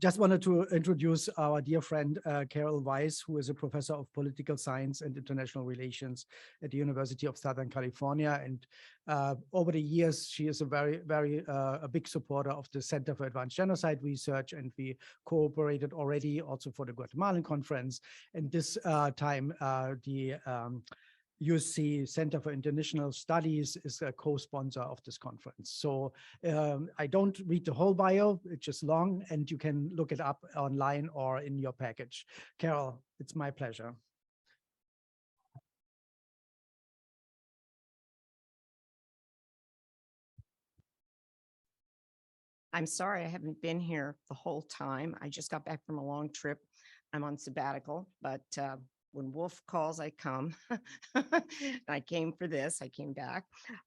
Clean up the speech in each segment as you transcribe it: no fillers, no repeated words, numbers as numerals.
Just wanted to introduce our dear friend, Carol Weiss, who is a professor of political science and international relations at the University of Southern California. And over the years, she is a very big supporter of the Center for Advanced Genocide Research. And we cooperated already also for the Guatemalan conference. And this time, the USC Center for International Studies is a co-sponsor of this conference. So I don't read the whole bio, it's just long, and you can look it up online or in your package. Carol, it's my pleasure. I'm sorry I haven't been here the whole time. I just got back from a long trip. I'm on sabbatical, but when Wolf calls, I come. I came for this, I came back,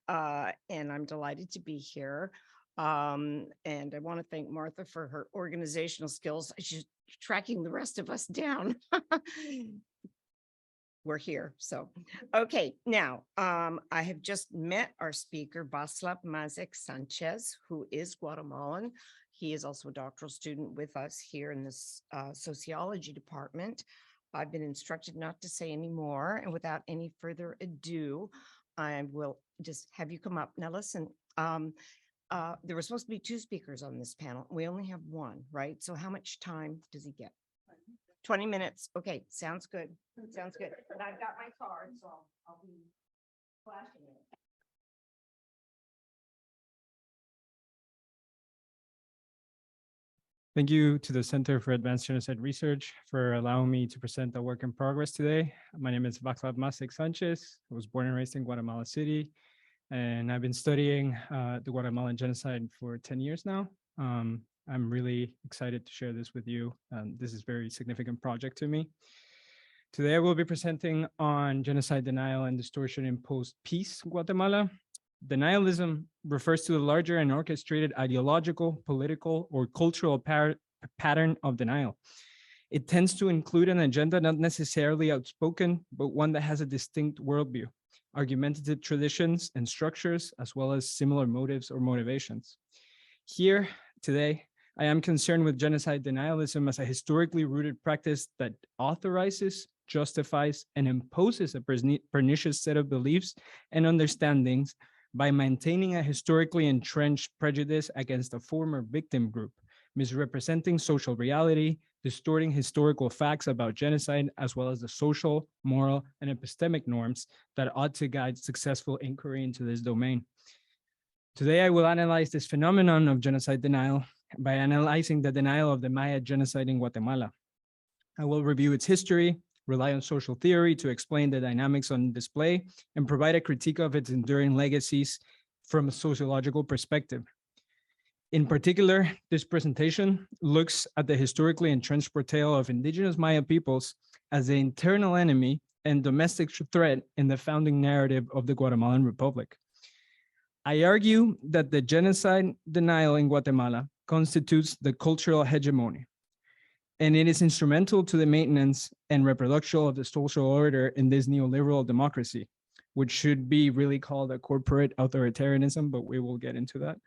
and I'm delighted to be here. And I want to thank Martha for her organizational skills. She's tracking the rest of us down. We're here. So, okay, now I have just met our speaker, Vaclav Masek Sánchez, who is Guatemalan. He is also a doctoral student with us here in this sociology department. I've been instructed not to say any more, and without any further ado, I will just have you come up. Now listen, there were supposed to be 2 speakers on this panel. We only have 1, right? So how much time does he get? 20 minutes. Okay, sounds good. Sounds good. But I've got my card, so I'll be flashing it. Thank you to the Center for Advanced Genocide Research for allowing me to present the work in progress today. My name is Vaclav Masek Sánchez. I was born and raised in Guatemala City, and I've been studying the Guatemalan genocide for 10 years now. I'm really excited to share this with you. This is a very significant project to me. Today, I will be presenting on genocide denial and distortion in post-peace Guatemala. Denialism refers to the larger and orchestrated ideological, political, or cultural pattern of denial. It tends to include an agenda not necessarily outspoken, but one that has a distinct worldview, argumentative traditions and structures, as well as similar motives or motivations. Here, today, I am concerned with genocide denialism as a historically rooted practice that authorizes, justifies, and imposes a pernicious set of beliefs and understandings by maintaining a historically entrenched prejudice against a former victim group, misrepresenting social reality, distorting historical facts about genocide, as well as the social, moral, and epistemic norms that ought to guide successful inquiry into this domain. Today, I will analyze this phenomenon of genocide denial by analyzing the denial of the Maya genocide in Guatemala. I will review its history, rely on social theory to explain the dynamics on display, and provide a critique of its enduring legacies from a sociological perspective. In particular, this presentation looks at the historically entrenched portrayal of indigenous Maya peoples as the internal enemy and domestic threat in the founding narrative of the Guatemalan Republic. I argue that the genocide denial in Guatemala constitutes the cultural hegemony, and it is instrumental to the maintenance and reproduction of the social order in this neoliberal democracy, which should be really called a corporate authoritarianism, but we will get into that.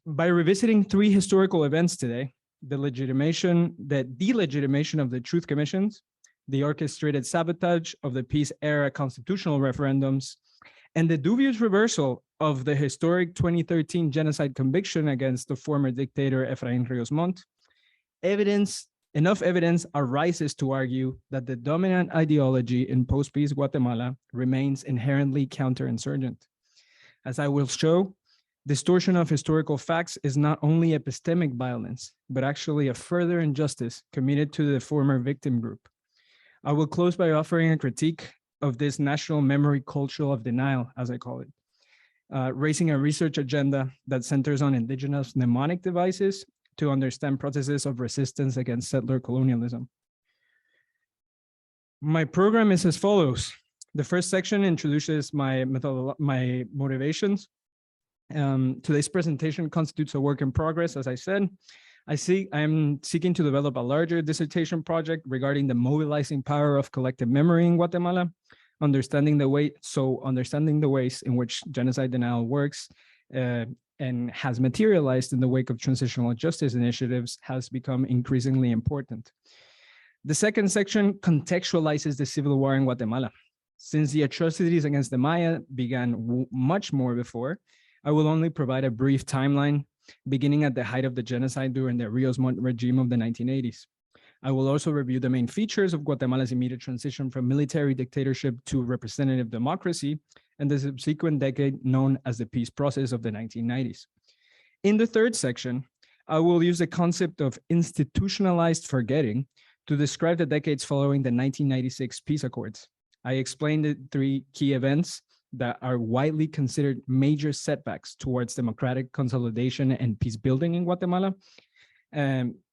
By revisiting 3 historical events today, the delegitimation of the truth commissions, the orchestrated sabotage of the peace era constitutional referendums, and the dubious reversal of the historic 2013 genocide conviction against the former dictator Efraín Ríos Montt, enough evidence arises to argue that the dominant ideology in post-peace Guatemala remains inherently counterinsurgent. As I will show, distortion of historical facts is not only epistemic violence, but actually a further injustice committed to the former victim group. I will close by offering a critique of this national memory culture of denial, as I call it, raising a research agenda that centers on indigenous mnemonic devices to understand processes of resistance against settler colonialism. My program is as follows. The first section introduces my motivations. Today's presentation constitutes a work in progress, as I said. I'm seeking to develop a larger dissertation project regarding the mobilizing power of collective memory in Guatemala, understanding the ways in which genocide denial works, and has materialized in the wake of transitional justice initiatives has become increasingly important. The second section contextualizes the civil war in Guatemala. Since the atrocities against the Maya began much more before, I will only provide a brief timeline beginning at the height of the genocide during the Rios Montt regime of the 1980s. I will also review the main features of Guatemala's immediate transition from military dictatorship to representative democracy and the subsequent decade known as the peace process of the 1990s. In the third section, I will use the concept of institutionalized forgetting to describe the decades following the 1996 peace accords. I explained the three key events that are widely considered major setbacks towards democratic consolidation and peace building in Guatemala.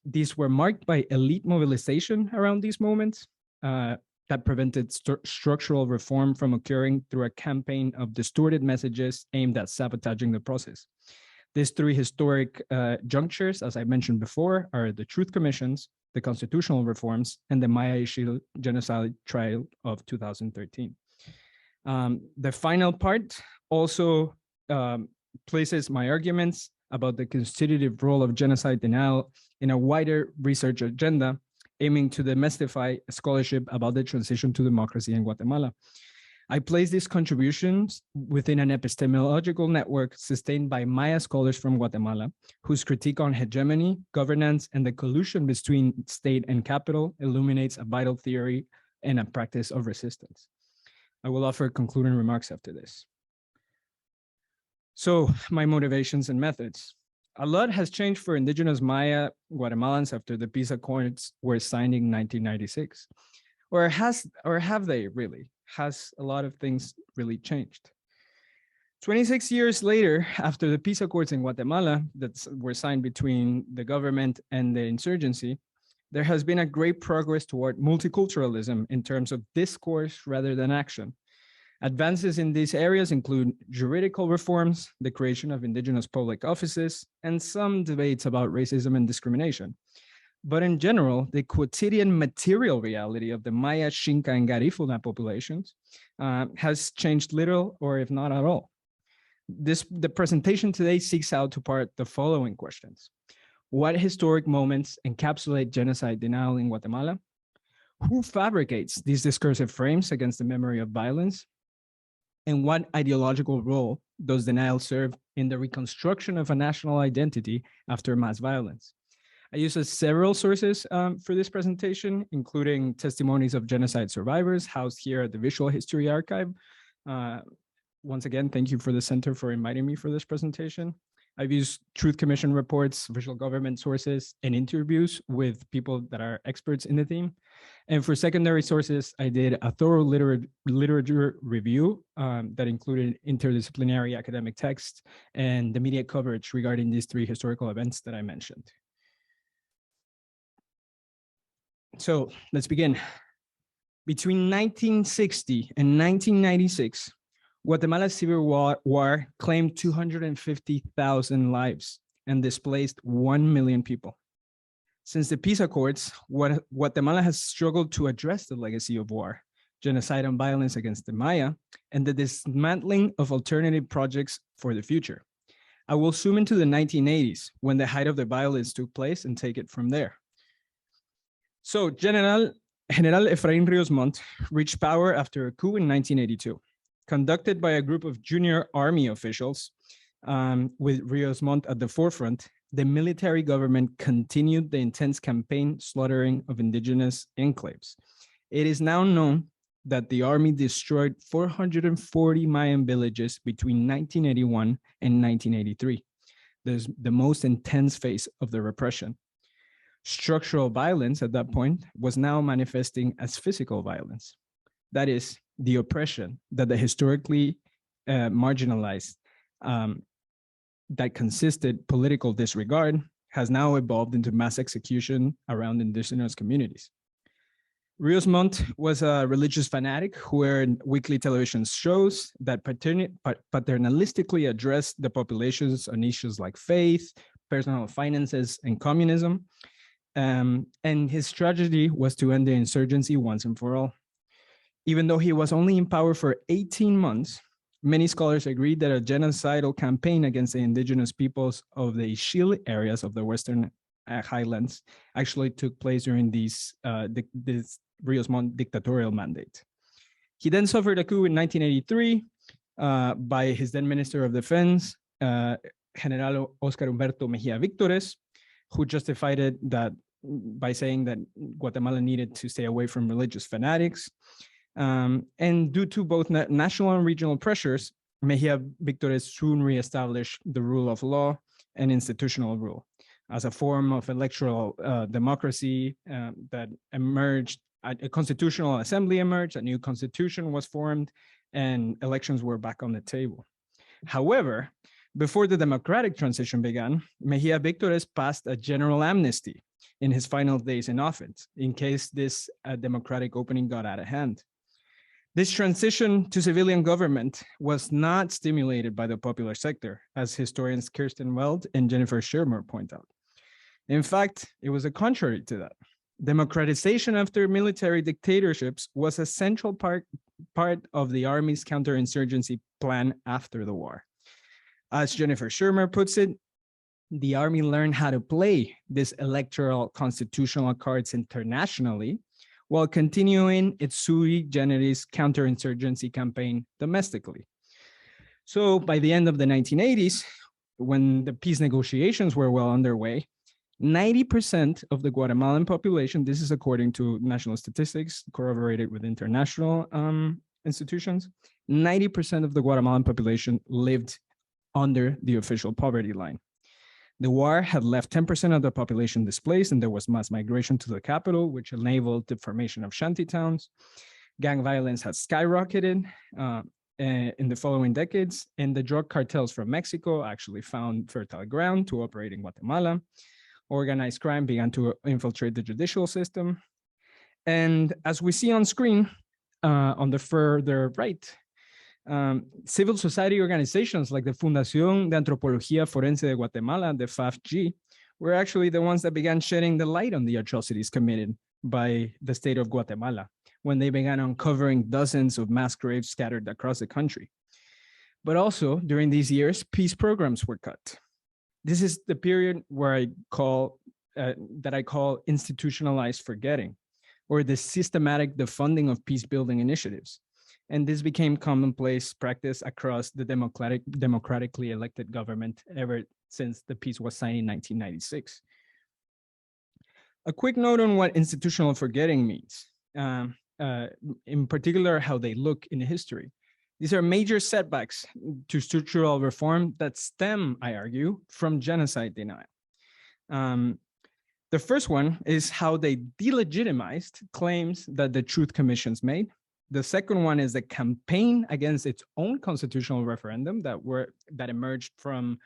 These were marked by elite mobilization around these moments that prevented structural reform from occurring through a campaign of distorted messages aimed at sabotaging the process. These three historic junctures, as I mentioned before, are the Truth Commissions, the constitutional reforms, and the Maya genocide trial of 2013. The final part also places my arguments about the constitutive role of genocide denial in a wider research agenda, aiming to demystify scholarship about the transition to democracy in Guatemala. I place these contributions within an epistemological network sustained by Maya scholars from Guatemala, whose critique on hegemony, governance, and the collusion between state and capital illuminates a vital theory and a practice of resistance. I will offer concluding remarks after this. So, my motivations and methods. A lot has changed for indigenous Maya Guatemalans after the peace accords were signed in 1996. Or have they really? Has a lot of things really changed? 26 years later, after the peace accords in Guatemala that were signed between the government and the insurgency, there has been a great progress toward multiculturalism in terms of discourse rather than action. Advances in these areas include juridical reforms, the creation of indigenous public offices, and some debates about racism and discrimination. But in general, the quotidian material reality of the Maya, Xinca, and Garifuna populations has changed little or if not at all. The presentation today seeks out to part the following questions. What historic moments encapsulate genocide denial in Guatemala? Who fabricates these discursive frames against the memory of violence? And what ideological role does denial serve in the reconstruction of a national identity after mass violence? I use several sources for this presentation, including testimonies of genocide survivors housed here at the Visual History Archive. Once again, thank you for the center for inviting me for this presentation. I've used Truth Commission reports, visual government sources, and interviews with people that are experts in the theme. And for secondary sources, I did a thorough literature review that included interdisciplinary academic texts and the media coverage regarding these three historical events that I mentioned. So let's begin. Between 1960 and 1996, Guatemala's civil war claimed 250,000 lives and displaced 1 million people. Since the peace accords, Guatemala has struggled to address the legacy of war, genocide and violence against the Maya, and the dismantling of alternative projects for the future. I will zoom into the 1980s when the height of the violence took place and take it from there. So General Efraín Ríos Montt reached power after a coup in 1982, conducted by a group of junior army officials with Ríos Montt at the forefront. The military government continued the intense campaign slaughtering of indigenous enclaves. It is now known that the army destroyed 440 Mayan villages between 1981 and 1983. This is the most intense phase of the repression. Structural violence at that point was now manifesting as physical violence. That is, the oppression that the historically marginalized that consisted political disregard has now evolved into mass execution around indigenous communities. Ríos Montt was a religious fanatic who aired weekly television shows that paternalistically addressed the populations on issues like faith, personal finances, and communism. And his strategy was to end the insurgency once and for all. Even though he was only in power for 18 months, Many scholars agree that a genocidal campaign against the indigenous peoples of the Ixil areas of the Western Highlands actually took place during this Ríos Montt dictatorial mandate. He then suffered a coup in 1983 by his then Minister of Defense, General Oscar Humberto Mejía Víctores, who justified it by saying that Guatemala needed to stay away from religious fanatics. And due to both national and regional pressures, Mejía Víctores soon reestablished the rule of law and institutional rule as a form of electoral democracy that emerged. A constitutional assembly emerged, a new constitution was formed, and elections were back on the table. However, before the democratic transition began, Mejía Víctores passed a general amnesty in his final days in office, in case this democratic opening got out of hand. This transition to civilian government was not stimulated by the popular sector, as historians Kirsten Weld and Jennifer Schirmer point out. In fact, it was the contrary to that. Democratization after military dictatorships was a central part of the army's counterinsurgency plan after the war. As Jennifer Schirmer puts it, the army learned how to play these electoral constitutional cards internationally while continuing its sui generis counterinsurgency campaign domestically. So by the end of the 1980s, when the peace negotiations were well underway, 90% of the Guatemalan population, this is according to national statistics corroborated with international institutions, 90% of the Guatemalan population lived under the official poverty line. The war had left 10% of the population displaced, and there was mass migration to the capital, which enabled the formation of shanty towns. Gang violence had skyrocketed in the following decades, and the drug cartels from Mexico actually found fertile ground to operate in Guatemala. Organized crime began to infiltrate the judicial system. And as we see on screen, on the further right, civil society organizations like the Fundación de Antropología Forense de Guatemala, the FAFG, were actually the ones that began shedding the light on the atrocities committed by the state of Guatemala when they began uncovering dozens of mass graves scattered across the country. But also during these years, peace programs were cut. This is the period where I call institutionalized forgetting, or the systematic defunding of peace-building initiatives. And this became commonplace practice across the democratically elected government ever since the peace was signed in 1996. A quick note on what institutional forgetting means, in particular, how they look in history. These are major setbacks to structural reform that stem, I argue, from genocide denial. The first one is how they delegitimized claims that the Truth Commissions made. The second one is the campaign against its own constitutional referendum that emerged from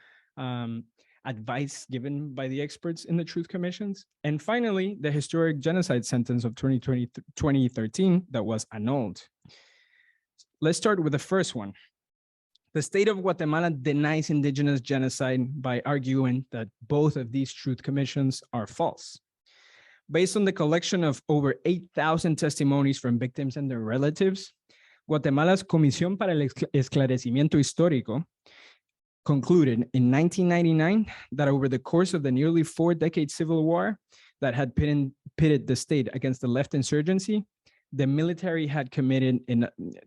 advice given by the experts in the Truth Commissions. And finally, the historic genocide sentence of 2013 that was annulled. Let's start with the first one. The state of Guatemala denies indigenous genocide by arguing that both of these Truth Commissions are false. Based on the collection of over 8,000 testimonies from victims and their relatives, Guatemala's Comisión para el Esclarecimiento Histórico concluded in 1999 that over the course of the nearly 4-decade civil war that had pitted the state against the left insurgency, the military had committed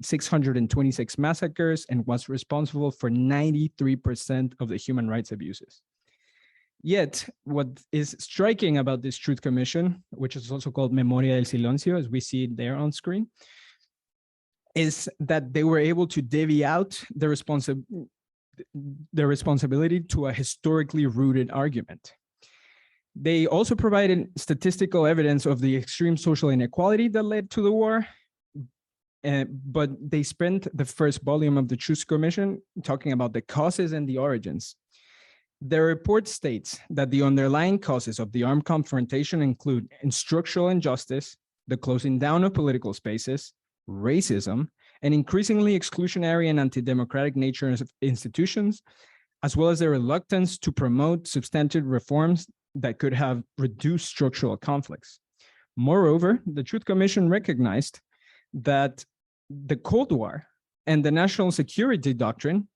626 massacres and was responsible for 93% of the human rights abuses. Yet, what is striking about this Truth Commission, which is also called Memoria del Silencio, as we see it there on screen, is that they were able to divvy out the responsibility to a historically rooted argument. They also provided statistical evidence of the extreme social inequality that led to the war, but they spent the first volume of the Truth Commission talking about the causes and the origins. The report states that the underlying causes of the armed confrontation include structural injustice, the closing down of political spaces, racism, and increasingly exclusionary and anti-democratic nature of institutions, as well as their reluctance to promote substantive reforms that could have reduced structural conflicts. Moreover, the Truth Commission recognized that the Cold War and the national security doctrine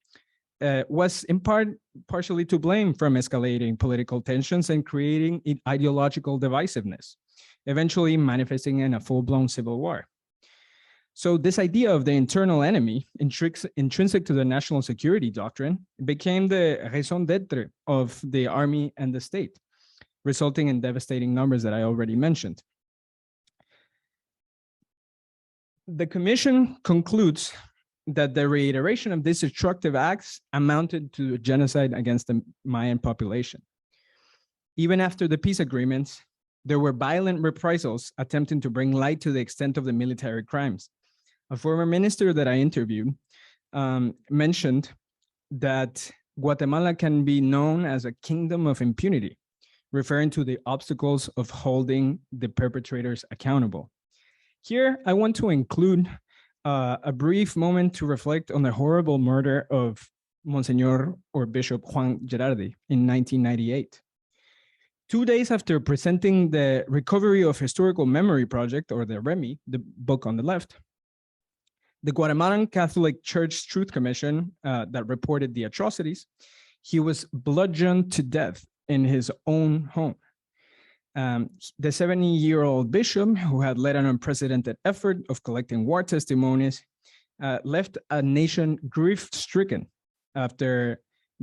was in part partially to blame from escalating political tensions and creating ideological divisiveness, eventually manifesting in a full-blown civil war. So this idea of the internal enemy, intrinsic to the national security doctrine, became the raison d'etre of the army and the state, resulting in devastating numbers that I already mentioned. The commission concludes that the reiteration of these destructive acts amounted to genocide against the Mayan population. Even after the peace agreements, there were violent reprisals attempting to bring light to the extent of the military crimes. A former minister that I interviewed mentioned that Guatemala can be known as a kingdom of impunity, referring to the obstacles of holding the perpetrators accountable. Here, I want to include a brief moment to reflect on the horrible murder of Monsignor or Bishop Juan Gerardi in 1998. 2 days after presenting the Recovery of Historical Memory Project, or the REMI, the book on the left, the Guatemalan Catholic Church Truth Commission that reported the atrocities, he was bludgeoned to death in his own home. The 70-year-old bishop, who had led an unprecedented effort of collecting war testimonies, left a nation grief-stricken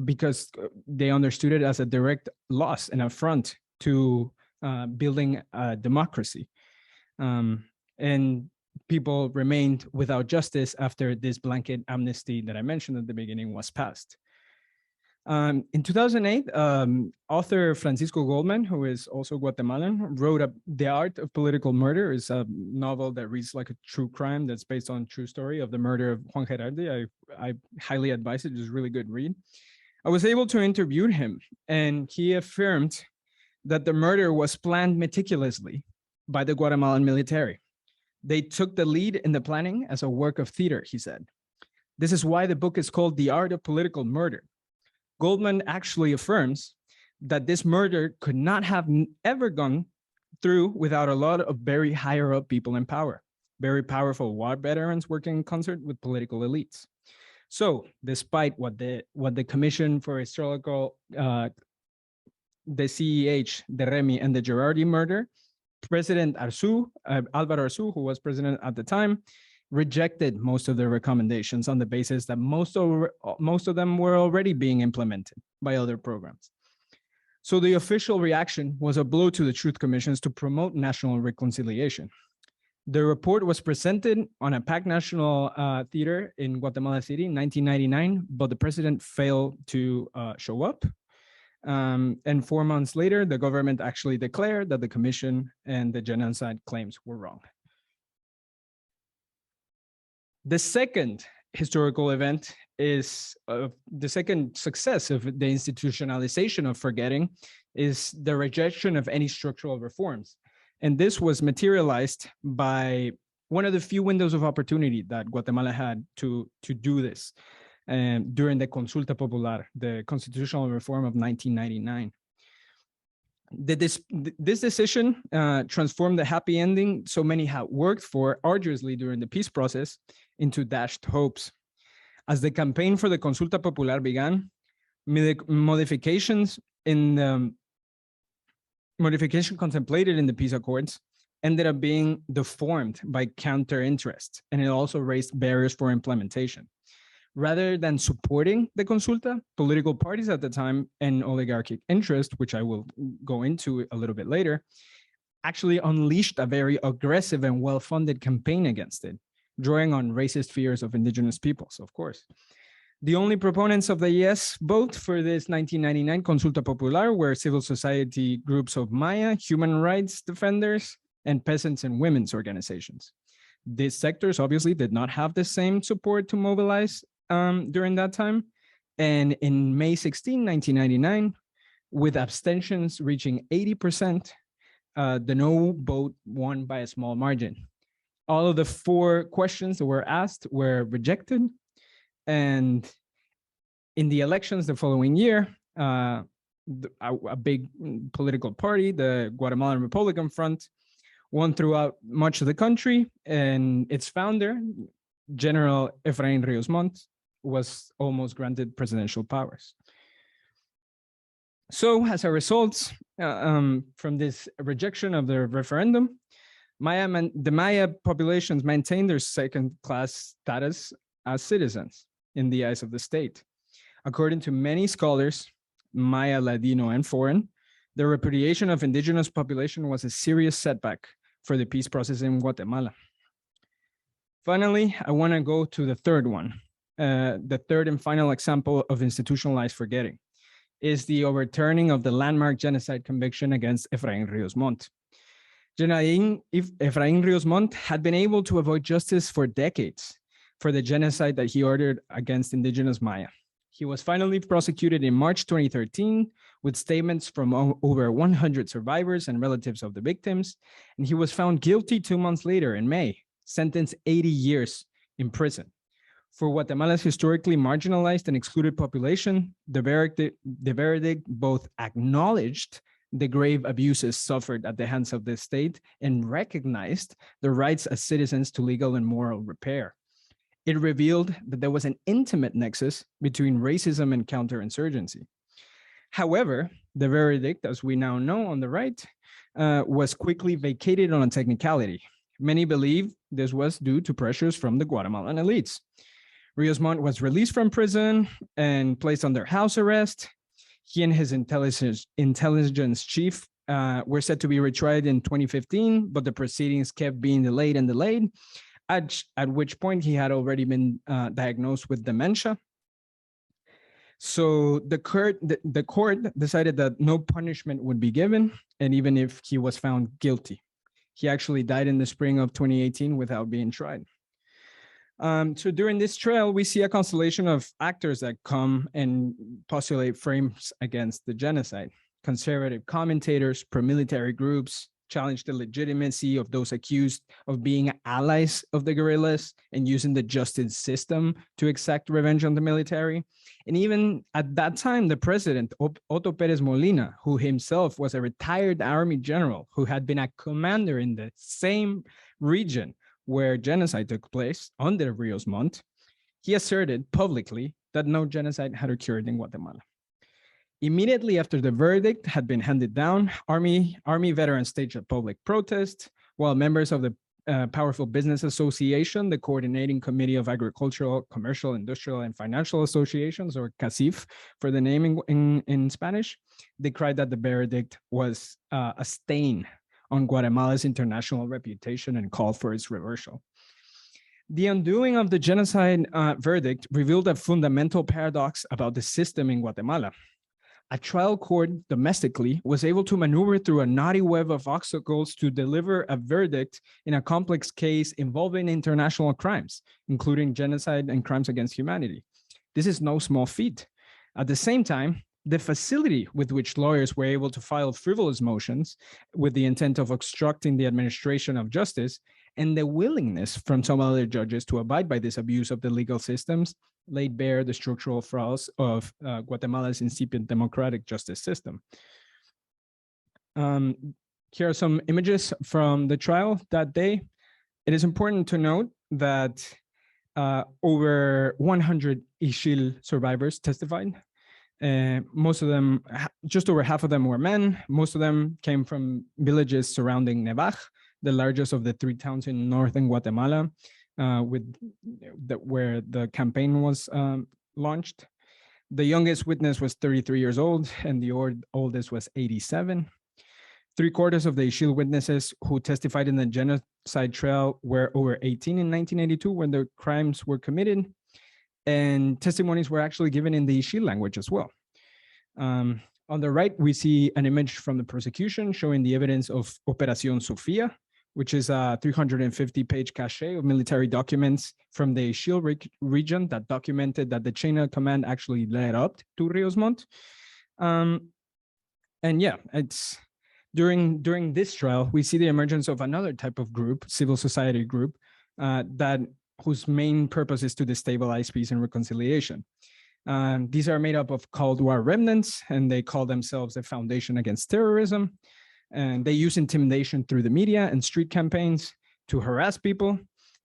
because they understood it as a direct loss and affront to building a democracy. And people remained without justice after this blanket amnesty that I mentioned at the beginning was passed. In 2008, author Francisco Goldman, who is also Guatemalan, wrote The Art of Political Murder. It's a novel that reads like a true crime that's based on true story of the murder of Juan Gerardi. I highly advise it. It's a really good read. I was able to interview him, and he affirmed that the murder was planned meticulously by the Guatemalan military. They took the lead in the planning as a work of theater, he said. This is why the book is called The Art of Political Murder. Goldman actually affirms that this murder could not have ever gone through without a lot of very higher up people in power, very powerful war veterans working in concert with political elites. So despite what the Commission for Historical, the CEH, the REMI, and the Gerardi murder, President Arzu, Alvaro Arzu, who was president at the time, rejected most of their recommendations on the basis that most of them were already being implemented by other programs. So the official reaction was a blow to the Truth Commissions to promote national reconciliation. The report was presented on a packed national theater in Guatemala City in 1999, but the president failed to show up. And 4 months later, the government actually declared that the commission and the genocide claims were wrong. The second historical event is the second success of the institutionalization of forgetting is the rejection of any structural reforms. And this was materialized by one of the few windows of opportunity that Guatemala had to do this during the Consulta Popular, the constitutional reform of 1999. This decision transformed the happy ending so many had worked for arduously during the peace process into dashed hopes. As the campaign for the Consulta Popular began, modifications contemplated in the peace accords ended up being deformed by counter interests, and it also raised barriers for implementation. Rather than supporting the consulta, political parties at the time and oligarchic interest, which I will go into a little bit later, actually unleashed a very aggressive and well-funded campaign against it, drawing on racist fears of indigenous peoples, of course. The only proponents of the yes vote for this 1999 Consulta Popular were civil society groups of Maya, human rights defenders, and peasants and women's organizations. These sectors obviously did not have the same support to mobilize during that time. And in May 16, 1999, with abstentions reaching 80%, the no vote won by a small margin. All of the 4 questions that were asked were rejected. And in the elections the following year, a big political party, the Guatemalan Republican Front, won throughout much of the country, and its founder, General Efraín Ríos Montt was almost granted presidential powers. So as a result, from this rejection of the referendum, the Maya populations maintained their second-class status as citizens in the eyes of the state. According to many scholars, Maya, Ladino, and foreign, the repudiation of indigenous population was a serious setback for the peace process in Guatemala. Finally, I want to go to the third one. The third and final example of institutionalized forgetting is the overturning of the landmark genocide conviction against Efraín Ríos Montt. Efraín Ríos Montt had been able to avoid justice for decades for the genocide that he ordered against indigenous Maya. He was finally prosecuted in March 2013 with statements from over 100 survivors and relatives of the victims, and he was found guilty 2 months later in May, sentenced 80 years in prison. For Guatemala's historically marginalized and excluded population, the verdict both acknowledged the grave abuses suffered at the hands of the state and recognized the rights as citizens to legal and moral repair. It revealed that there was an intimate nexus between racism and counterinsurgency. However, the verdict, as we now know on the right, was quickly vacated on a technicality. Many believe this was due to pressures from the Guatemalan elites. Ríos Montt was released from prison and placed under house arrest. He and his intelligence chief were set to be retried in 2015, but the proceedings kept being delayed and delayed, at which point he had already been diagnosed with dementia. So the court decided that no punishment would be given, and even if he was found guilty. He actually died in the spring of 2018 without being tried. So during this trial, we see a constellation of actors that come and postulate frames against the genocide. Conservative commentators, pro-military groups challenge the legitimacy of those accused of being allies of the guerrillas and using the justice system to exact revenge on the military. And even at that time, the president, Otto Pérez Molina, who himself was a retired army general who had been a commander in the same region where genocide took place under Ríos Montt, he asserted publicly that no genocide had occurred in Guatemala. Immediately after the verdict had been handed down, Army veterans staged a public protest, while members of the powerful business association, the Coordinating Committee of Agricultural, Commercial, Industrial, and Financial Associations, or CACIF for the name in Spanish, decried that the verdict was a stain on Guatemala's international reputation and called for its reversal. The undoing of the genocide verdict revealed a fundamental paradox about the system in Guatemala. A trial court domestically was able to maneuver through a knotty web of obstacles to deliver a verdict in a complex case involving international crimes, including genocide and crimes against humanity. This is no small feat. At the same time, the facility with which lawyers were able to file frivolous motions with the intent of obstructing the administration of justice and the willingness from some other judges to abide by this abuse of the legal systems laid bare the structural flaws of Guatemala's incipient democratic justice system. Here are some images from the trial that day. It is important to note that over 100 Ixil survivors testified. Most of them, just over half of them were men. Most of them came from villages surrounding Nevaj, the largest of the 3 towns in northern Guatemala, where the campaign was launched. The youngest witness was 33 years old, and the oldest was 87. 3/4 of the Ixil witnesses who testified in the genocide trial were over 18 in 1982 when the crimes were committed, and testimonies were actually given in the Ixil language as well. On the right, we see an image from the prosecution showing the evidence of Operación Sofía, which is a 350-page cache of military documents from the Ixil region that documented that the chain of command actually led up to Ríos Montt. And yeah, it's during this trial, we see the emergence of another type of group, civil society group, whose main purpose is to destabilize peace and reconciliation. These are made up of Cold War remnants, and they call themselves the Foundation Against Terrorism. And they use intimidation through the media and street campaigns to harass people.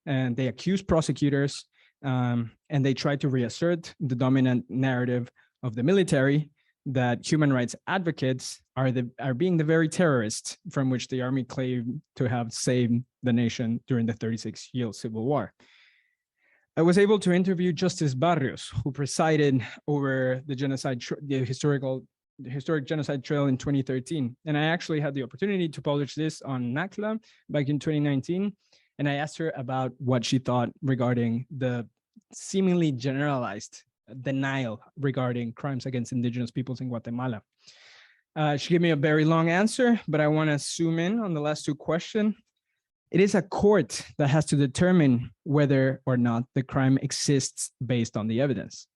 and they accuse prosecutors, and they try to reassert the dominant narrative of the military that human rights advocates are being the very terrorists from which the army claimed to have saved the nation during the 36-year civil war. I was able to interview Justice Barrios, who presided over the historic genocide trail in 2013. And I actually had the opportunity to publish this on NACLA back in 2019. And I asked her about what she thought regarding the seemingly generalized denial regarding crimes against indigenous peoples in Guatemala. She gave me a very long answer, but I want to zoom in on the last two questions. It is a court that has to determine whether or not the crime exists based on the evidence.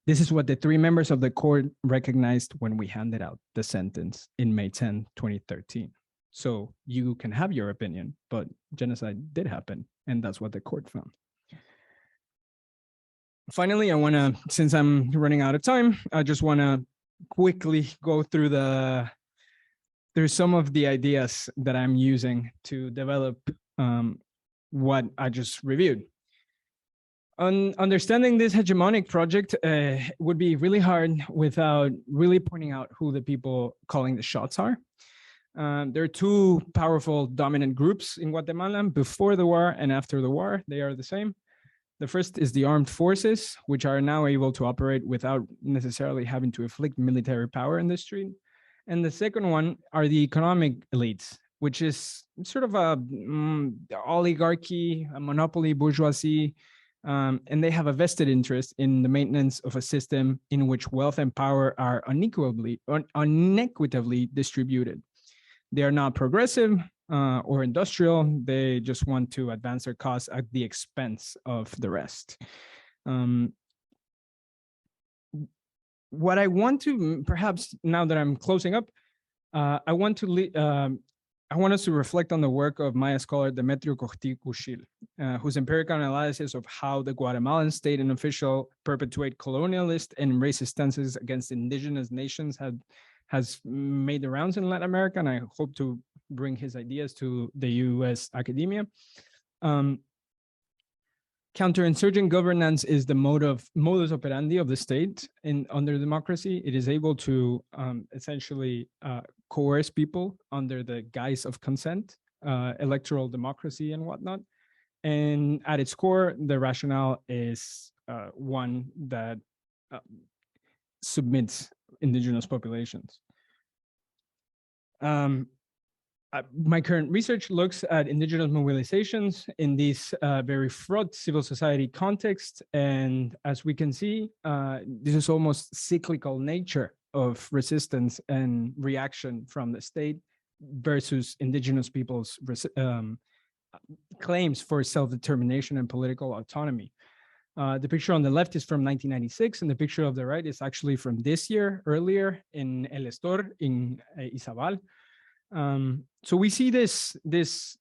This is what the three members of the court recognized when we handed out the sentence in May 10, 2013. So you can have your opinion, but genocide did happen, and that's what the court found. Finally, I want to, since I'm running out of time, I just want to quickly go through some of the ideas that I'm using to develop what I just reviewed. Understanding this hegemonic project would be really hard without really pointing out who the people calling the shots are. There are two powerful dominant groups in Guatemala before the war and after the war. They are the same. The first is the armed forces, which are now able to operate without necessarily having to inflict military power in the street. And the second one are the economic elites, which is sort of a oligarchy, a monopoly bourgeoisie, and they have a vested interest in the maintenance of a system in which wealth and power are unequitably distributed. They are not progressive or industrial. They just want to advance their cause at the expense of the rest. What I want to, perhaps now that I'm closing up, I want us to reflect on the work of Maya scholar Demetrio Cohti-Cushil, whose empirical analysis of how the Guatemalan state and official perpetuate colonialist and racist stances against indigenous nations has made the rounds in Latin America, and I hope to bring his ideas to the US academia. Counterinsurgent governance is the modus operandi of the state under democracy. It is able to essentially coerce people under the guise of consent, electoral democracy and whatnot. And at its core, the rationale is one that submits indigenous populations. My current research looks at indigenous mobilizations in this very fraught civil society context. And as we can see, this is almost cyclical nature of resistance and reaction from the state versus indigenous people's claims for self-determination and political autonomy. The picture on the left is from 1996, and the picture of the right is actually from this year, earlier in El Estor, in Izabal. So we see this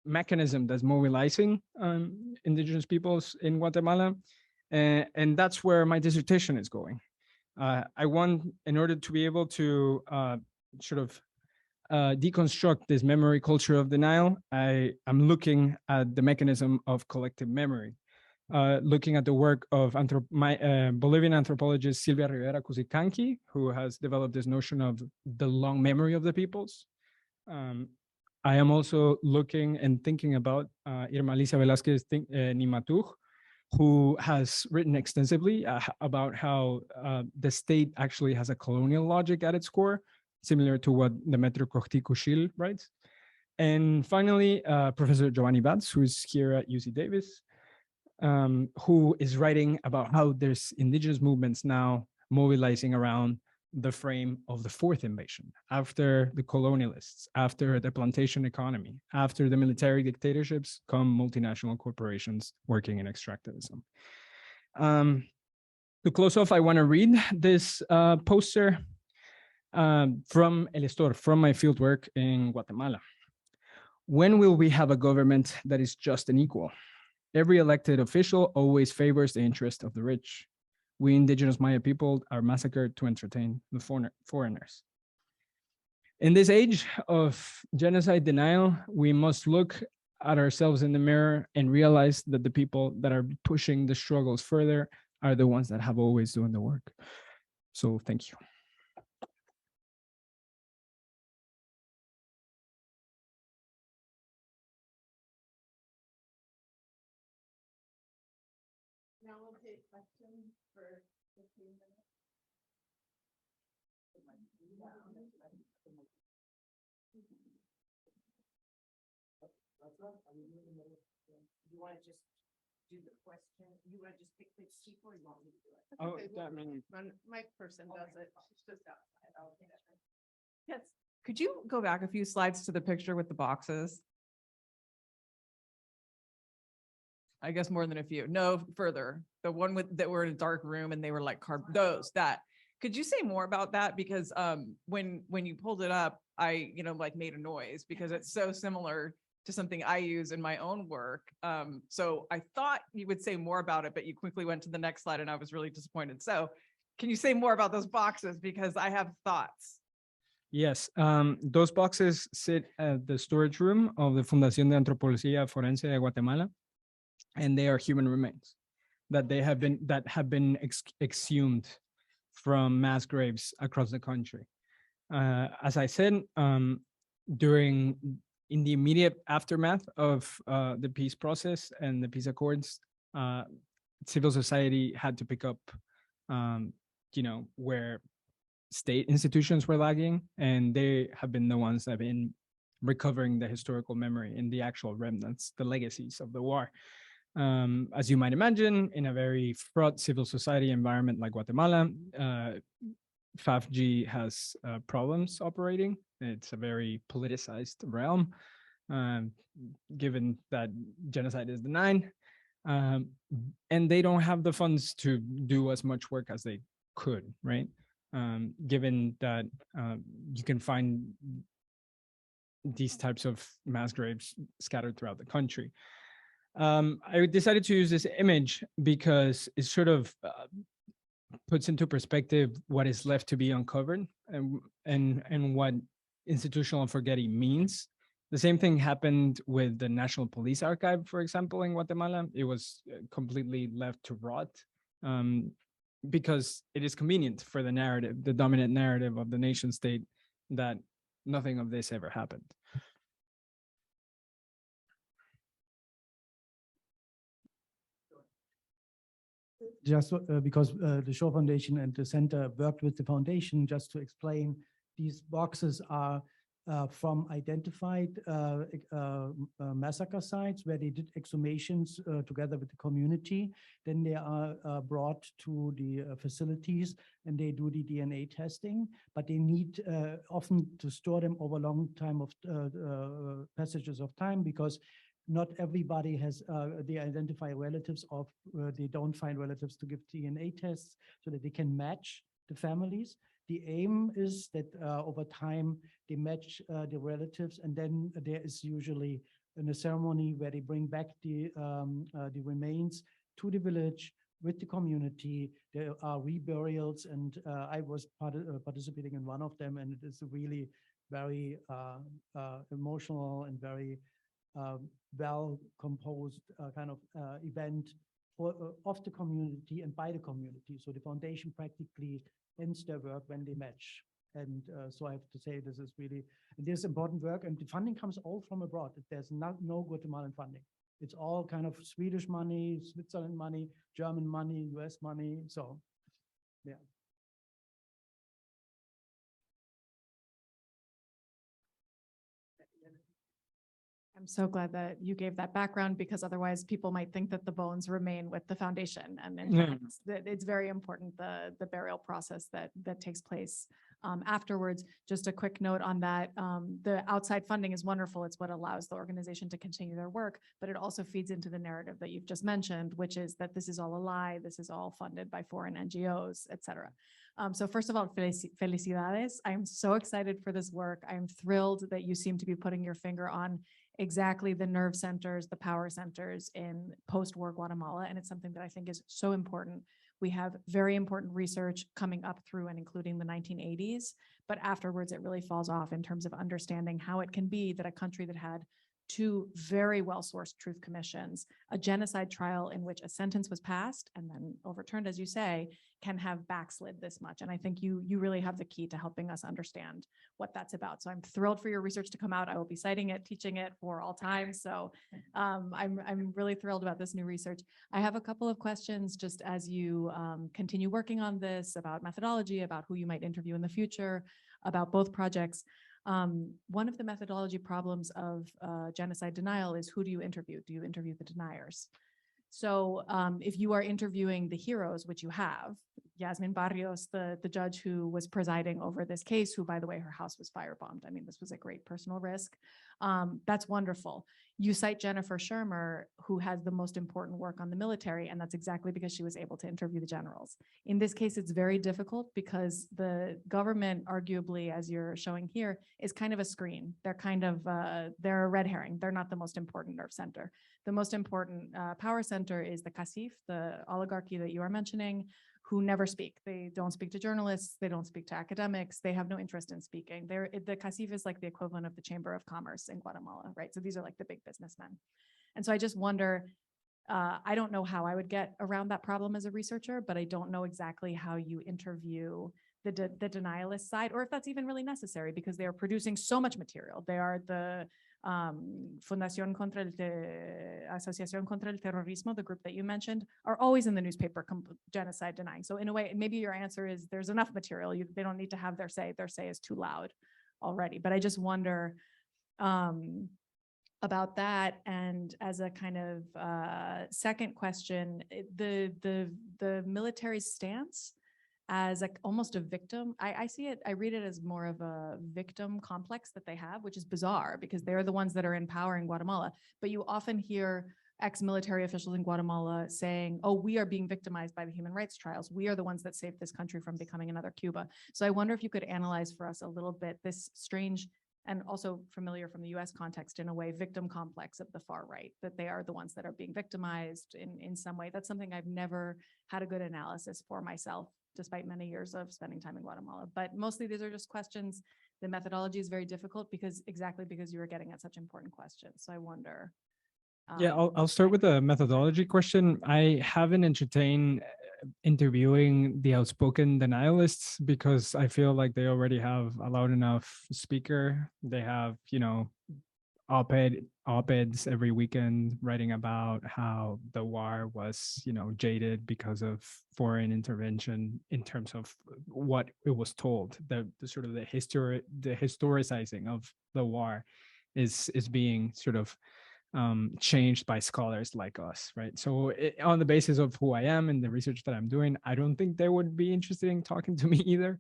mechanism that's mobilizing indigenous peoples in Guatemala, and that's where my dissertation is going. I want, in order to be able to deconstruct this memory culture of denial, I'm looking at the mechanism of collective memory. Looking at the work of Bolivian anthropologist Silvia Rivera Cusicanqui, who has developed this notion of the long memory of the peoples. I am also looking and thinking about Irma Alicia Velázquez Nimatuj, who has written extensively about how the state actually has a colonial logic at its core, similar to what Demetrio Cohti-Cushil writes. And finally, Professor Giovanni Batz, who is here at UC Davis, who is writing about how there's indigenous movements now mobilizing around the frame of the fourth invasion, after the colonialists, after the plantation economy, after the military dictatorships, come multinational corporations working in extractivism. To close off, I want to read this poster from El Estor, from my fieldwork in Guatemala. When will we have a government that is just and equal? Every elected official always favors the interest of the rich. We indigenous Maya people are massacred to entertain the foreigners. In this age of genocide denial, we must look at ourselves in the mirror and realize that the people that are pushing the struggles further are the ones that have always doing the work. So thank you. Now we'll take questions for 15 minutes. You want to just do the question? You want to just pick the people, or you want me to do it? Oh, that means My person does it. She's just outside. Okay. Yes. Could you go back a few slides to the picture with the boxes? I guess more than a few. No, further. The one with that were in a dark room and they were like those that. Could you say more about that? Because when you pulled it up, I like made a noise because it's so similar to something I use in my own work. So I thought you would say more about it, but you quickly went to the next slide and I was really disappointed. So can you say more about those boxes? Because I have thoughts. yes, those boxes sit at the storage room of the Fundación de Antropología Forense de Guatemala, and they are human remains that have been exhumed from mass graves across the country. As I said, in the immediate aftermath of the peace process and the peace accords, civil society had to pick up, where state institutions were lagging, and they have been the ones that have been recovering the historical memory and the actual remnants, the legacies of the war. As you might imagine, in a very fraught civil society environment like Guatemala, FAFG has problems operating. It's a very politicized realm, given that genocide is denied. And they don't have the funds to do as much work as they could, right? Given that you can find these types of mass graves scattered throughout the country. I decided to use this image because it sort of puts into perspective what is left to be uncovered and what institutional forgetting means. The same thing happened with the National Police Archive, for example, in Guatemala. It was completely left to rot because it is convenient for the narrative, the dominant narrative of the nation state, that nothing of this ever happened. Just because the Shaw Foundation and the center worked with the foundation, just to explain, these boxes are from identified massacre sites where they did exhumations together with the community. Then they are brought to the facilities and they do the DNA testing, but they need often to store them over a long time of passages of time, because not everybody has, they identify relatives of, they don't find relatives to give DNA tests so that they can match the families. The aim is that over time, they match the relatives, and then there is usually a ceremony where they bring back the remains to the village with the community. There are reburials, and I was participating in one of them, and it is a really very emotional and very well-composed kind of event of the community and by the community. So the foundation practically ends their work when they match. And so I have to say, this is really, this is important work, and the funding comes all from abroad. There's no Guatemalan funding. It's all kind of Swedish money, Switzerland money, German money, US money. So, yeah. I'm so glad that you gave that background, because otherwise people might think that the bones remain with the foundation. And in fact, it's very important, the burial process that takes place afterwards. Just a quick note on that. The outside funding is wonderful. It's what allows the organization to continue their work, but it also feeds into the narrative that you've just mentioned, which is that this is all a lie. This is all funded by foreign NGOs, et cetera. So first of all, felicidades. I'm so excited for this work. I'm thrilled that you seem to be putting your finger on exactly the nerve centers, the power centers in post-war Guatemala. And it's something that I think is so important. We have very important research coming up through and including the 1980s, but afterwards it really falls off in terms of understanding how it can be that a country that had 2 very well-sourced truth commissions, a genocide trial in which a sentence was passed and then overturned, as you say, can have backslid this much. And I think you really have the key to helping us understand what that's about. So I'm thrilled for your research to come out. I will be citing it, teaching it for all time. So I'm really thrilled about this new research. I have a couple of questions just as you continue working on this, about methodology, about who you might interview in the future, about both projects. One of the methodology problems of genocide denial is, who do you interview? Do you interview the deniers? So if you are interviewing the heroes, which you have, Yasmin Barrios, the judge who was presiding over this case, who, by the way, her house was firebombed. I mean, this was a great personal risk. That's wonderful. You cite Jennifer Shermer, who has the most important work on the military, and that's exactly because she was able to interview the generals. In this case, it's very difficult because the government, arguably, as you're showing here, is kind of a screen. They're kind of, they're a red herring. They're not the most important nerve center. The most important power center is the Casif, the oligarchy that you are mentioning, who never speak. They don't speak to journalists. They don't speak to academics. They have no interest in speaking. The Casif is like the equivalent of the Chamber of Commerce in Guatemala, right? So these are like the big businessmen. And so I just wonder, I don't know how I would get around that problem as a researcher, but I don't know exactly how you interview the denialist side, or if that's even really necessary, because they are producing so much material. They are the Asociación contra el Terrorismo, the group that you mentioned, are always in the newspaper genocide denying. So in a way, maybe your answer is there's enough material. They don't need to have their say. Their say is too loud already. But I just wonder about that. And as a kind of second question, the military stance as almost a victim. I see it, I read it as more of a victim complex that they have, which is bizarre because they're the ones that are in power in Guatemala. But you often hear ex-military officials in Guatemala saying, oh, we are being victimized by the human rights trials. We are the ones that saved this country from becoming another Cuba. So I wonder if you could analyze for us a little bit this strange and also familiar from the US context in a way, victim complex of the far right, that they are the ones that are being victimized in some way. That's something I've never had a good analysis for myself, despite many years of spending time in Guatemala. But mostly these are just questions. The methodology is very difficult because you were getting at such important questions. So I wonder. Yeah, I'll start with the methodology question. I haven't entertained interviewing the outspoken denialists because I feel like they already have a loud enough speaker. They have, op-eds every weekend writing about how the war was, jaded because of foreign intervention in terms of what it was told. The sort of the historicizing of the war is being sort of changed by scholars like us, right? So on the basis of who I am and the research that I'm doing, I don't think they would be interested in talking to me either.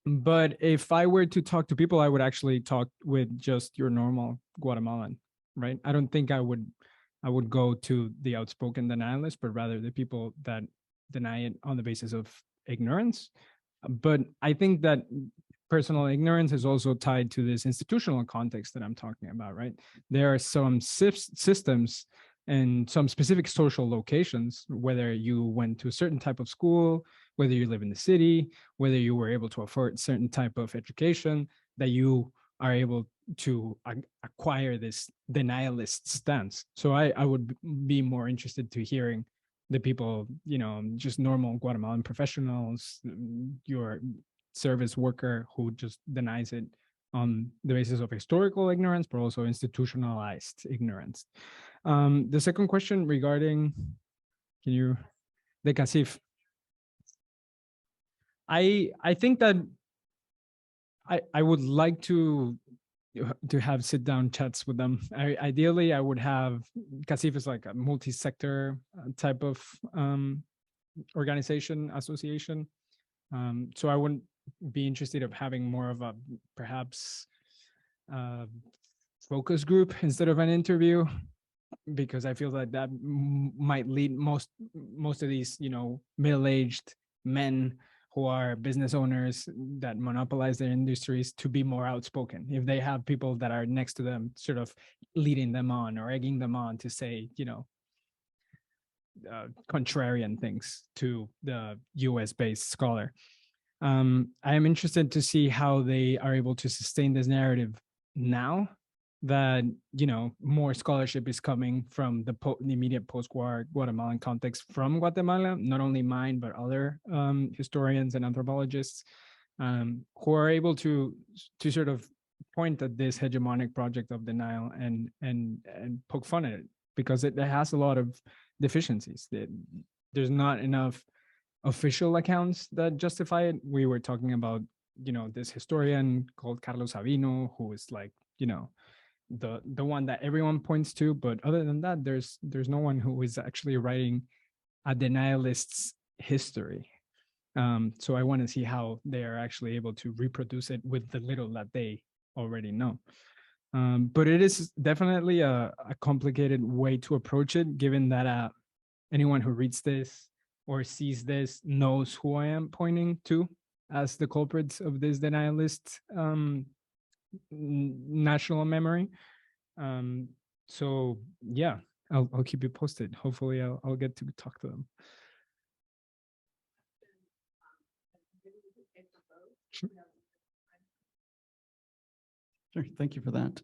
But if I were to talk to people, I would actually talk with just your normal Guatemalan, right? I don't think I would go to the outspoken denialists, but rather the people that deny it on the basis of ignorance. But I think that personal ignorance is also tied to this institutional context that I'm talking about, right? There are some systems and some specific social locations, whether you went to a certain type of school, whether you live in the city, whether you were able to afford certain type of education, that you are able to acquire this denialist stance. So I would be more interested to hearing the people, just normal Guatemalan professionals, your service worker who just denies it on the basis of historical ignorance, but also institutionalized ignorance. The second question regarding, the Casif. I think that I would like to have sit down chats with them. Ideally, I would have, Casif is like a multi-sector type of organization, association. So I wouldn't be interested of having more of a perhaps focus group instead of an interview, because I feel that might lead most of these middle-aged men who are business owners that monopolize their industries to be more outspoken if they have people that are next to them sort of leading them on or egging them on to say contrarian things to the US-based scholar. I am interested to see how they are able to sustain this narrative now, that, you know, more scholarship is coming from the immediate post-war Guatemalan context from Guatemala, not only mine, but other historians and anthropologists who are able to sort of point at this hegemonic project of denial and poke fun at it, because it has a lot of deficiencies. There's not enough official accounts that justify it. We were talking about, you know, this historian called Carlos Sabino, who is like, you know, the one that everyone points to, but other than that, there's no one who is actually writing a denialist's history. So I want to see how they are actually able to reproduce it with the little that they already know. But it is definitely a complicated way to approach it, given that anyone who reads this or sees this knows who I am pointing to as the culprits of this denialist national memory. So yeah, I'll keep you posted. Hopefully I'll get to talk to them. Sure. Sure, thank you for that.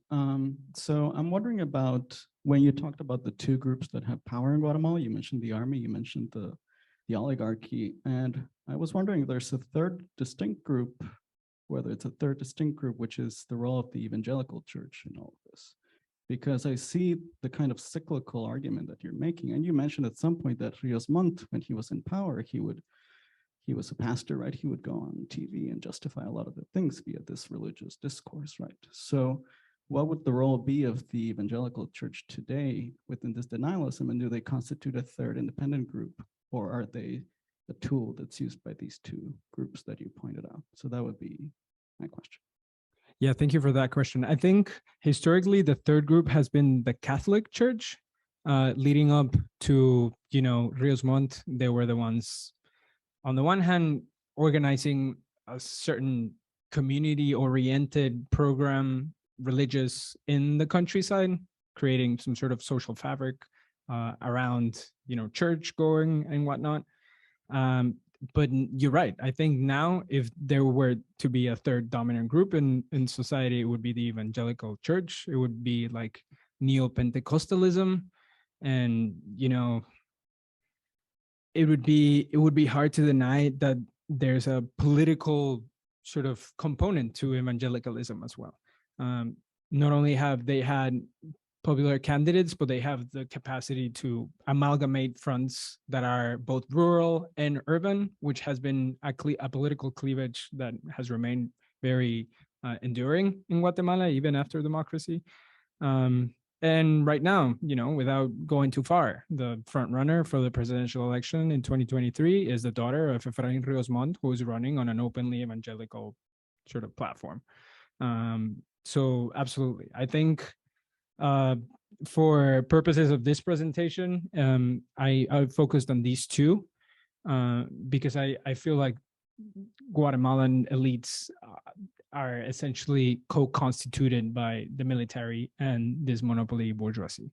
So I'm wondering about when you talked about the two groups that have power in Guatemala, you mentioned the army, you mentioned the oligarchy, and I was wondering if there's a third distinct group, whether it's a third distinct group, which is the role of the evangelical church in all of this. Because I see the kind of cyclical argument that you're making, and you mentioned at some point that Rios Montt, when he was in power, he was a pastor, right? He would go on TV and justify a lot of the things via this religious discourse, right? So what would the role be of the evangelical church today within this denialism? And do they constitute a third independent group, or are they the tool that's used by these two groups that you pointed out? So that would be my question. Yeah, thank you for that question. I think historically, the third group has been the Catholic Church, leading up to, you know, Rios Montt. They were the ones, on the one hand, organizing a certain community-oriented program, religious, in the countryside, creating some sort of social fabric around, you know, church going and whatnot. But you're right. I think now, if there were to be a third dominant group in society, it would be the evangelical church. It would be like neo-Pentecostalism, and, you know, it would be hard to deny that there's a political sort of component to evangelicalism as well. Not only have they had popular candidates, but they have the capacity to amalgamate fronts that are both rural and urban, which has been a political cleavage that has remained very enduring in Guatemala, even after democracy. And right now, you know, without going too far, the front runner for the presidential election in 2023 is the daughter of Efraín Rios Montt, who is running on an openly evangelical sort of platform. So absolutely, I think for purposes of this presentation, I focused on these two because I feel like Guatemalan elites are essentially co-constituted by the military and this monopoly bourgeoisie.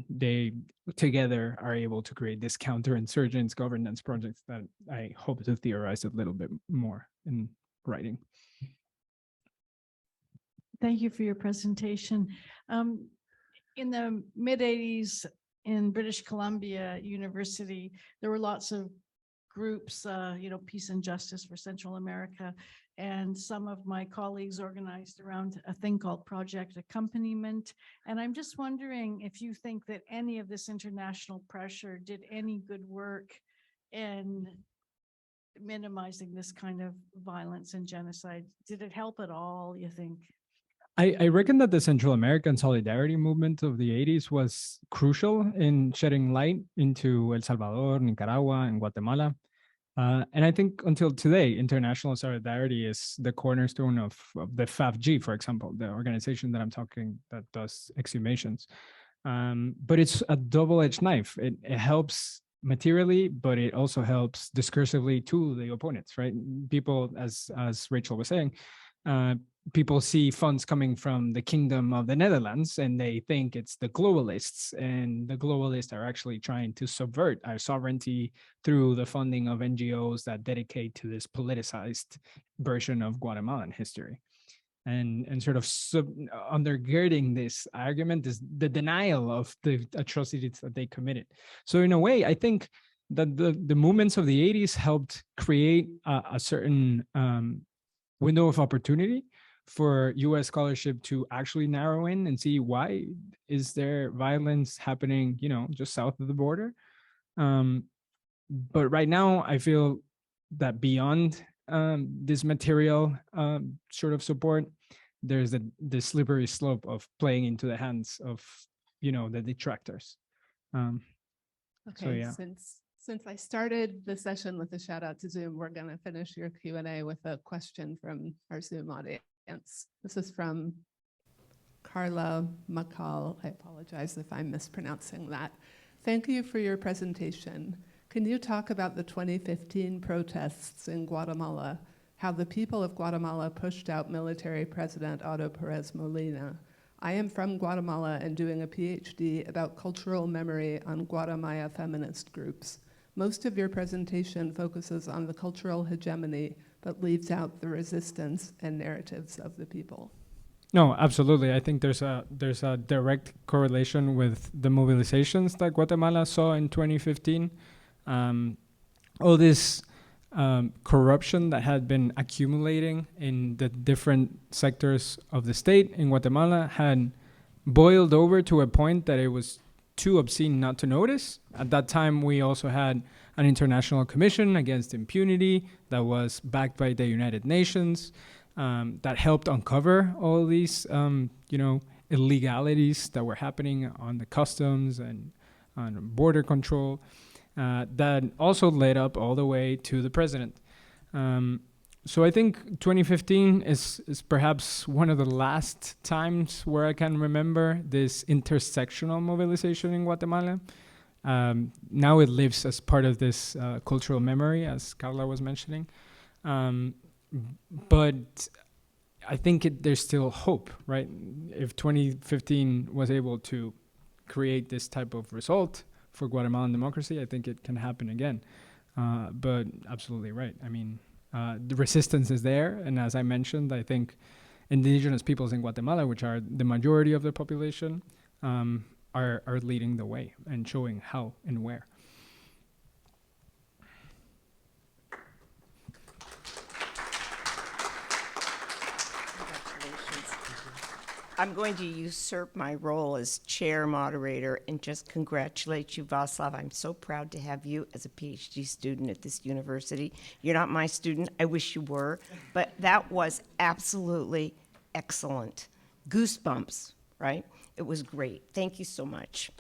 They together are able to create this counterinsurgents governance projects that I hope to theorize a little bit more in writing. Thank you for your presentation. In the mid-'80s in British Columbia University, there were lots of groups, you know, Peace and Justice for Central America. And some of my colleagues organized around a thing called Project Accompaniment. And I'm just wondering if you think that any of this international pressure did any good work in minimizing this kind of violence and genocide. Did it help at all, you think? I reckon that the Central American solidarity movement of the 80s was crucial in shedding light into El Salvador, Nicaragua, and Guatemala. And I think until today, international solidarity is the cornerstone of the FAFG, for example, the organization that I'm talking that does exhumations. But it's a double-edged knife. It helps materially, but it also helps discursively to the opponents, right? People, as Rachel was saying, people see funds coming from the Kingdom of the Netherlands and they think it's the globalists, and the globalists are actually trying to subvert our sovereignty through the funding of NGOs that dedicate to this politicized version of Guatemalan history. and sort of undergirding this argument is the denial of the atrocities that they committed. So in a way, I think that the movements of the 80s helped create a certain window of opportunity for US scholarship to actually narrow in and see why is there violence happening, just south of the border. But right now, I feel that beyond this material sort of support, there's the slippery slope of playing into the hands of, the detractors. Okay, so yeah. Since I started the session with a shout out to Zoom, we're going to finish your Q&A with a question from our Zoom audience. This is from Carla Makal. I apologize if I'm mispronouncing that. Thank you for your presentation. Can you talk about the 2015 protests in Guatemala, how the people of Guatemala pushed out military President Otto Perez Molina? I am from Guatemala and doing a PhD about cultural memory on Guatemala feminist groups. Most of your presentation focuses on the cultural hegemony, but leaves out the resistance and narratives of the people. No, absolutely. I think there's a direct correlation with the mobilizations that Guatemala saw in 2015. All this corruption that had been accumulating in the different sectors of the state in Guatemala had boiled over to a point that it was too obscene not to notice. At that time, we also had an international commission against impunity that was backed by the United Nations, that helped uncover all these, illegalities that were happening on the customs and on border control, that also led up all the way to the president. So I think 2015 is perhaps one of the last times where I can remember this intersectional mobilization in Guatemala. Now it lives as part of this cultural memory, as Carla was mentioning. But I think there's still hope, right? If 2015 was able to create this type of result for Guatemalan democracy, I think it can happen again. But absolutely right. I mean, the resistance is there. And as I mentioned, I think indigenous peoples in Guatemala, which are the majority of the population, are leading the way and showing how and where. I'm going to usurp my role as chair moderator and just congratulate you, Vaclav. I'm so proud to have you as a PhD student at this university. You're not my student. I wish you were. But that was absolutely excellent. Goosebumps, right? It was great. Thank you so much.